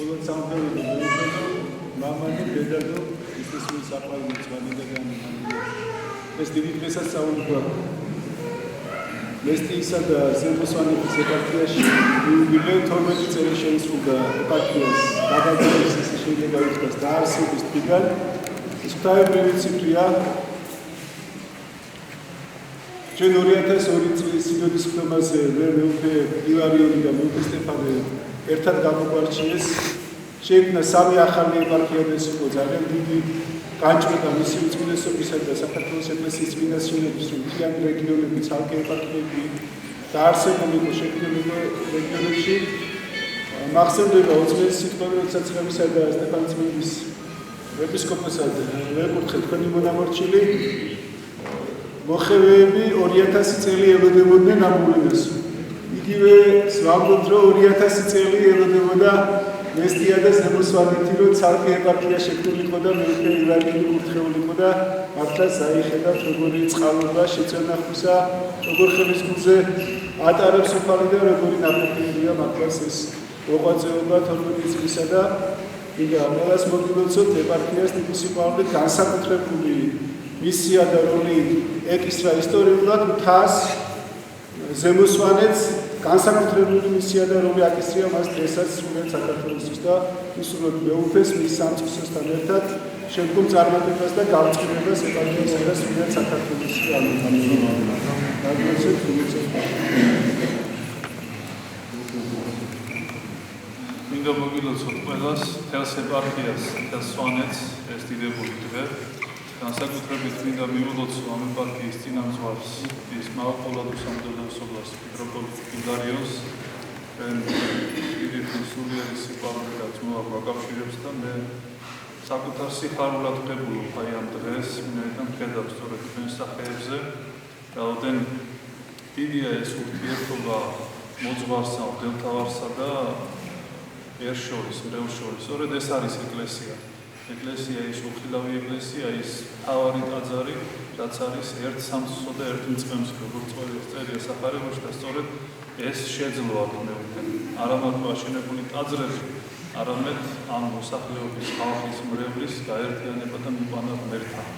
Όλο τσάμπελ მამანი დედადო ისის საყვარელი ძვანიდან ეს დიდი დღესასწაული მესტისა და ზემოსვანების ეპარქიაში იუბილეო 12 წელი შეისრულდა ეპარქიას გადაწყობის შეიძლება ითქვას დაარსების დღიდან ის ღვთაებრივი ციფრია ჩვენ 2002 წლის სინოდის ხმაზე მეუფე ილარიონი და მეუფე სტეფანე ერთად გამოგვარჩიეს შეიქმნა სამი ახალი ეპარქია და ეს იყო ძალიან დიდი განჭვრეტა მისი უწყლესობისა და საქართველოს ეკლესიის წინასწარმეტყველების მთლიანი რეგიონები ცალკე ეპარქიები დაარსებული იყო შექმნილ რეგიონებში მახსენდება უწყლესი სიტყვები როდესაც ხმისა და სტეფანწმინდის ეპისკოპოსად ვეკურთხე თქვენი მონამორჩილი მოხევეები 2000 წელი ელოდებოდნენ ამ მოვლენას იგივე ვამბობთ რომ 2000 წელი ელოდებოდა მესტია და ზემოსვანეთი რომ ცალკე ეპარქია შექმნილიყო და მეუფე ილარიონი კურთხეულიყო და მართლაც აიხედავთ როგორი წყალობა შეწენახისა როგორ ხელის გულზე ატარებს უფალი და როგორი ნაყოფიერია მართლაც ეს მოღვაწეობა 12 წლისა და იგივე ამას მოგილოცოთ ეპარქიას დიდი სიყვარულით განსაკუთრებული მისია და როლი ეკისრა ისტორიულად მთას ზემოსვანეთს განსაკუთრებული მისია და როლი აკისრია მას დღესაც სრულიად საქართველოსთვის და ისურვებ მეუფეს მის სამწყსოსთან ერთად შემდგომ წარმატებას და გავრცელებას ეპარქიასა და სრულიად საქართველოსში მინდა მოგილოცოთ ყველას მთელს ეპარქიას მთელს სვანეთს ეს დიდებული დღე განსაკუთრებით მინდა მივულოცო ამ ეპარქიის წინამძღვარს ის მავყოლადო სამღვდელოსობას მიტროპოლიტ ილარიონს დიდი სულიერი სიყვარული და ძმობა მოკავშირებს და მე საკუთარ სიხარულად ვღებულობ აი ამ დღეს ვინაიდან ვხედავ სწორედ თქვენს სახეებზე რაოდენ დიდია ეს ურთიერთობა მოძღვარსა მღვდელმთავარსა და ერთ შორის მრევლ შორის სწორედ ეს არის ეკლესია ეკლესია ის უხილავი ეკლესია ის თავარი ტაძარი რაც არის ერთ სამწყსო და ერთ მწყემს როგორც წერია სახარებაში და სწორედ ეს შეძლო აქ მეუფემ არა მარტო აშენებული ტაძრები არამედ ამ მოსახლეობის ხალხის მრევლის გაერთიანება და მიყვანა ღმერთთან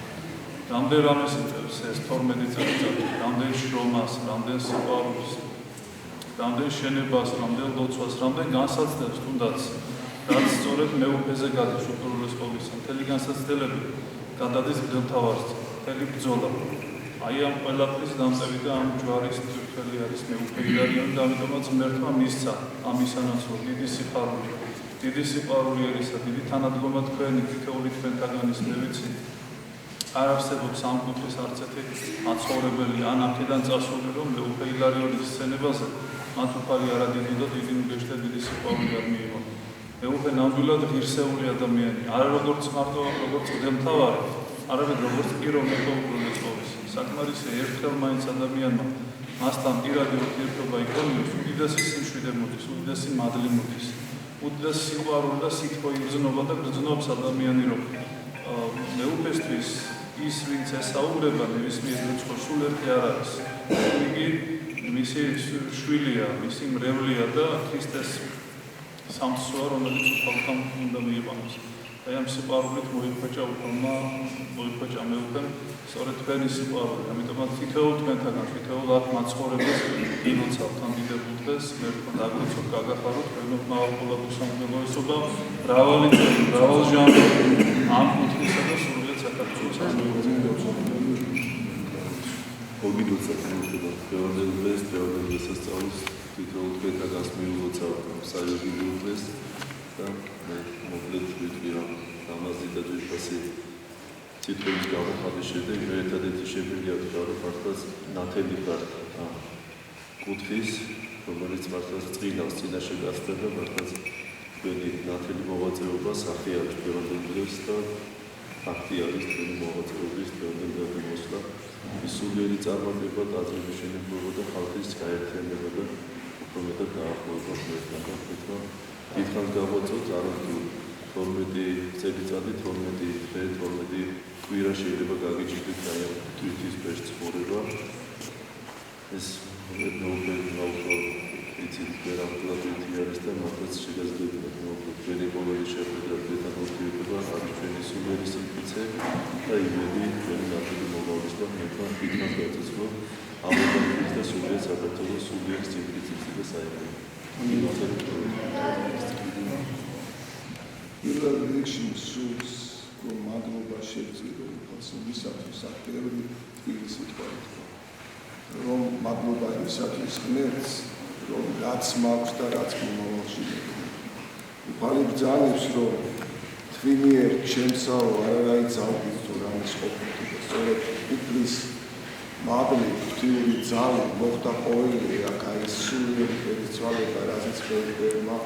რამდენ რამეს იწევს ეს 12 წელიწადი რამდენ შრომას რამდენ სიყვარულს რამდენ შენებას რამდენ ლოცვას რამდენ განსაცდელს თუნდაც რაც სწორედ მეუფეზე გადის უპირველეს ყოვლისა მთელი განსაცდელები გადადის მღვდელმთავარს მთელი ბრძოლა აი ამ ყველაფრის დამწევი და ამ ჯვარის თველი არის მეუფე ილარიონი და ამიტომაც ღმერთმა მისცა ამისანაცვლოდ დიდი სიყვარული ერისა დიდი თანადგომა თქვენი თითოეული თქვენთაგანის მე ვიცი არ არსებობს ამ კუთხის არც ერთი მაცხოვრებელი ან აქედან წასული რომ მეუფე ილარიონის სცენებაზე მათ უფალი არ ადიდოდა დიდი მგეშთა დიდი სიყვარული არ მიიღო მეუფე ნამდვილად ღირსეული ადამიანი არა როგორც მარტო როგორც მღვდელმთავარი არამედ როგორც პიროვნება უპირველეს ყოვლისა საკმარისი ერთხელ მაინც ადამიანმა მასთან პირადი ურთიერთობა იქონიოს უდიდესი სიმშვიდე მოდის უდიდესი მადლი მოდის უდიდესი სიყვარული და სითბო იგრძნობა და გრძნობს ადამიანი რომ მეუფესთვის ის ვინც ესაუბრება ნებისმიერ რიცხვს სულ ერთი არ არის იგი მისი შვილია მისი მრევლია და ქრისტეს სამწსოა რომელიც უფალთან უნდა მიიყვანოს აი ამ სიყვარულით მოიხვეჭა უფალმა მოიხვეჭა მეუფემ სწორედ თქვენი სიყვარული ამიტომაც თითოეულ თქვენთაგან თითოეულ აქ მაცხოვრებელს გილოცავთ ამ დიდებულ დღეს მერქო დაგლოცოთ გაგახაროთ თქვენო მავყოლადო სამღვდელოსობა მრავალ ჟანრი ამ კუთხისა და სრულიად საქართველოს მოგილოცავთ მეორე დღესასწაულს თითოეულ თქვენთაგანს მიულოცავთ საიუბილეო დღეს და მე მოკლედ ვიტყვი რომ ამაზე და ძვირფასი თითოეულის გამოხატვის შემდეგ მე ერთადერთი შეგვიძლია ვთქვა რომ მართლაც ნათელი ხარ კუთხის რომელიც მართლაც წინავს წინაშე გასცდა და მართლაც თქვენი ნათელი მოღვაწეობა სახე არის პირველ დღეს და ფაქტი არის თქვენი მოღვაწეობის პირველ მოსვლა ის სულიერი წარმატება ტაძრების მშენებლობა და ხალხის გაერთიანება და მეტად დაახლოება ღმერთთან და თვითონ დიდხანს გავაწევთ არამედ 12 წელიწადი 12 დღე 12 კვირა შეიძლება გაგიჭირდეთ აი ამ თვითის ფერს ცხოვრება ეს მეუფე იცით ვერავდღა თვითი არის და მართლაც შეგაძლევთ მეუფე შრომის შეხვედრა დეტალურდება არის ჩვენი სულიერი სიმტკიცე და იმედი ჩვენი ნამდვილი მომავლისგან ერთმან თვითონ გაწესვო ამბობთ და სულიერ საქართველოს სულიერ სიმტკიცის და საერთოდ პირველ რიგში სულს მადლობა შევწირო ფასობისათვის აქტიური თბილისი თქვით რომ მადლობა იმისათვის ღმერთს რომ რაც მაქვს და რაც მომავალში უფალი ბრძანებს რომ თვინიერ ჩემსაო არაი ძალით თუ რამის ყოფილი და სწორედ უფლის მადლი ღვთიური ძალი მოხდა ყოველი აქ არის სულიერი ფერისცვალება რაზეც ბევრმა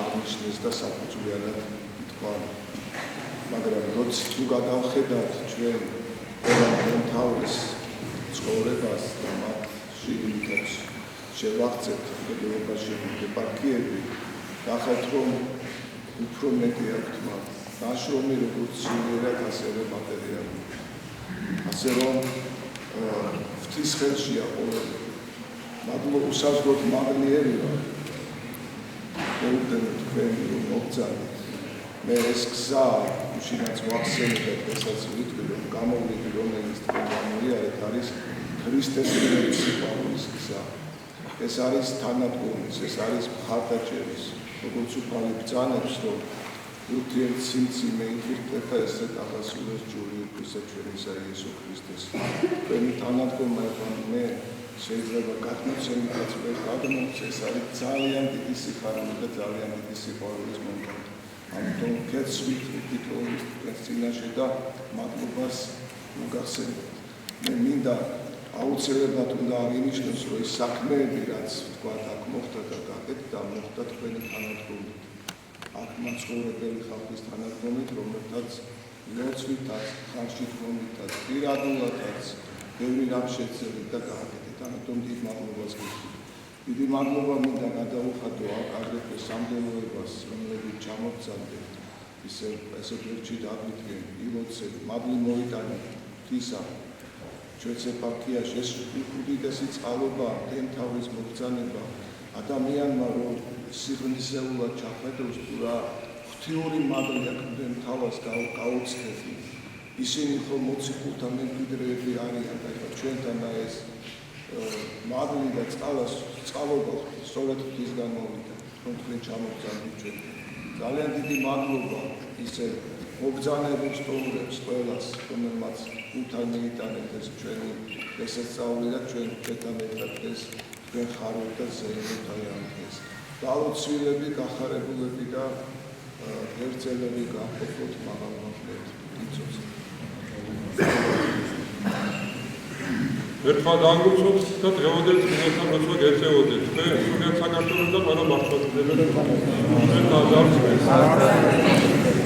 აღნიშნეს და საფუძვლიანად ითქვა მაგრამ როცა თუ გადავხედავთ ჩვენ ყოველდღიურ ცხოვრებას და მათ შიგნით შევახცებთ მეგობრებაში ეპარქიები ნახეთ რომ უფრო მეტი აქვთ მათ ნაშრომი როგორც სულიერად ასევე მატერიალური ასე რომ ღვთის ხელშია ყოველი მადლობა უსაზღროდ მადლიერი ვარ მოვუდგენთ თქვენი რომ მოგწადეთ მე ეს გზა უშინაც ვახსენებ ესაც ვიტყვი რომ გამოვლინდი რომელიც თქვენ გამოიარეთ არის ქრისტეს სიყვარულის გზა ეს არის თანადგომის ეს არის მხარდაჭერის როგორც უფალი ბრძანებს რომ ურთიერთციმციმე იფირთება ესე დაღასულეს ჯური უფლისა ჩვენისა იესო ქრისტეს თქვენი თანადგომა მე შეიძლება გადმოცემითაც ვერ გადმოც ეს არის ძალიან დიდი სიხარული და ძალიან დიდი სიყვარულის მომენტი ამიტომ კეთსვით ვიტყოდით თქვენს წინაშე და მადლობას მოგახსენებთ მე მინდა აუცილებლად უნდა აღინიშნოს რომ ეს საქმეები რაც თქვათ აქ მოხდა და გაკეთდა მოხდა თქვენი თანადგომით აქ მაცხოვრებელი ხალხის თანადგომით რომელთაც ლოცვითაც ხარში თხოვნითაც პირადულადაც ბევრი რამ შეძლეთ და გააკეთეთ ამიტომ დიდ მადლობას გიხდით დიდი მადლობა მინდა გადაუხადო აგრეთვე სამდელოებას რომლებიც ჩამოგწადეთ ისე ესეთში დაგვიდგენ ილოცეთ მადლი მოიტანეთ ღვთისა ჩვენს ეპარქიაში ეს უდიდესი წყალობა თემთავის მოგზანება ადამიანმა რომ სიღრმისეულად ჩახედოს თუ რა ღვთიური მადლი აქვს თემთავს გაუწევთ ისინი ხომ მოციქულთა მემკვიდრეები არიან და ჩვენთან ეს მადლი და წყალობა სწორედ ღვთისგან მოვიდა რომ თქვენ ჩამოგზავნით ჩვენ ძალიან დიდი მადლობა ისე მოგზავნებულ სტუმრებს ყველას რომელმაც უთან მიიტანეთ ეს ჩვენი ესწავლი და ჩვენთან ერთად ეს თქვენ ხარობთ და ზეიმოთ აი ამ ეს დაუცილები გახარებულები და ერთელები გაყოფოთ მაღალმოქმედ იწოს ერთმა დაგვიწოთ და დღევანდელ წინასთან როცა გეწევოდეთ მე სულიერ საქართველოს და ყველა მართლმადიდებელს და